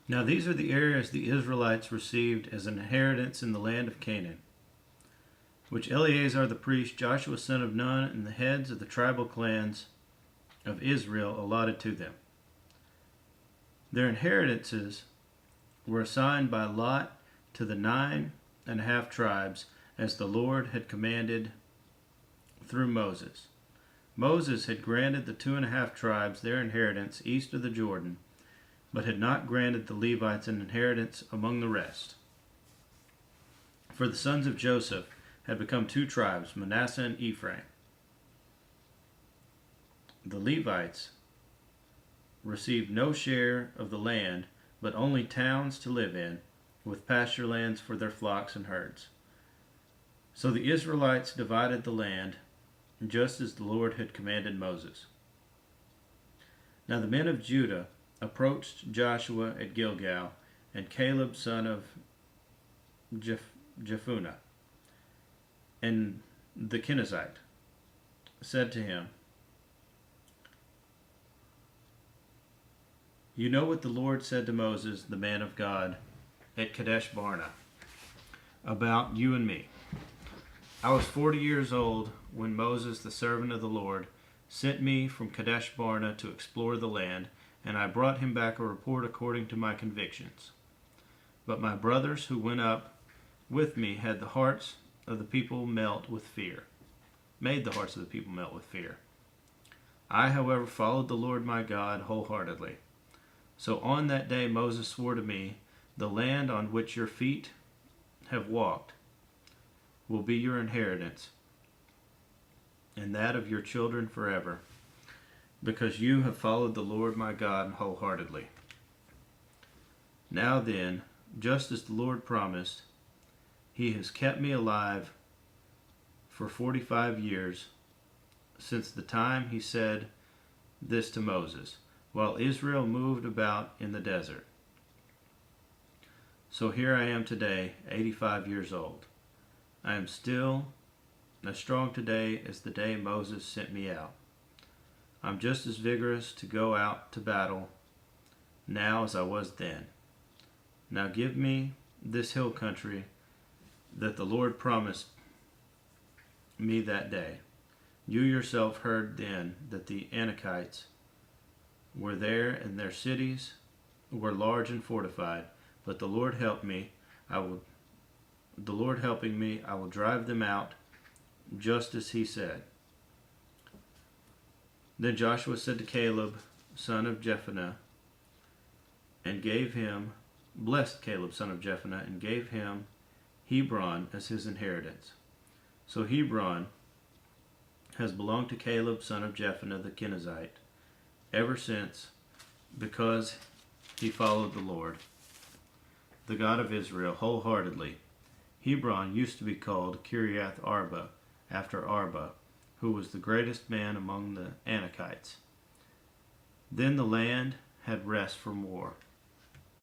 Now these are the areas the Israelites received as an inheritance in the land of Canaan, which Eleazar the priest, Joshua son of Nun, and the heads of the tribal clans of Israel allotted to them. Their inheritances were assigned by lot to the 9.5 tribes, as the Lord had commanded through Moses. Moses had granted the 2.5 tribes their inheritance east of the Jordan, but had not granted the Levites an inheritance among the rest. For the sons of Joseph had become 2 tribes, Manasseh and Ephraim. The Levites received no share of the land, but only towns to live in, with pasture lands for their flocks and herds. So the Israelites divided the land, just as the Lord had commanded Moses. Now the men of Judah approached Joshua at Gilgal, and Caleb son of Jephunneh, and the Kenizzite, said to him, "You know what the Lord said to Moses, the man of God, at Kadesh Barnea, about you and me. I was 40 years old when Moses, the servant of the Lord, sent me from Kadesh Barnea to explore the land, and I brought him back a report according to my convictions. But my brothers who went up with me had the hearts of the people melt with fear, made the hearts of the people melt with fear. I, however, followed the Lord my God wholeheartedly. So on that day Moses swore to me, the land on which your feet have walked will be your inheritance, and that of your children forever, because you have followed the Lord my God wholeheartedly. Now then, just as the Lord promised, he has kept me alive for 45 years, since the time he said this to Moses, while Israel moved about in the desert. So here I am today, 85 years old. I am still as strong today as the day Moses sent me out. I'm just as vigorous to go out to battle now as I was then. Now give me this hill country that the Lord promised me that day. You yourself heard then that the Anakites were there, and their cities were large and fortified. But the Lord helping me, I will drive them out, just as he said." Then Joshua said to Caleb, son of Jephunneh, blessed Caleb, son of Jephunneh, and gave him Hebron as his inheritance. So Hebron has belonged to Caleb, son of Jephunneh the Kenizzite, ever since, because he followed the Lord, the God of Israel, wholeheartedly. Hebron used to be called Kiriath Arba, after Arba, who was the greatest man among the Anakites. Then the land had rest from war.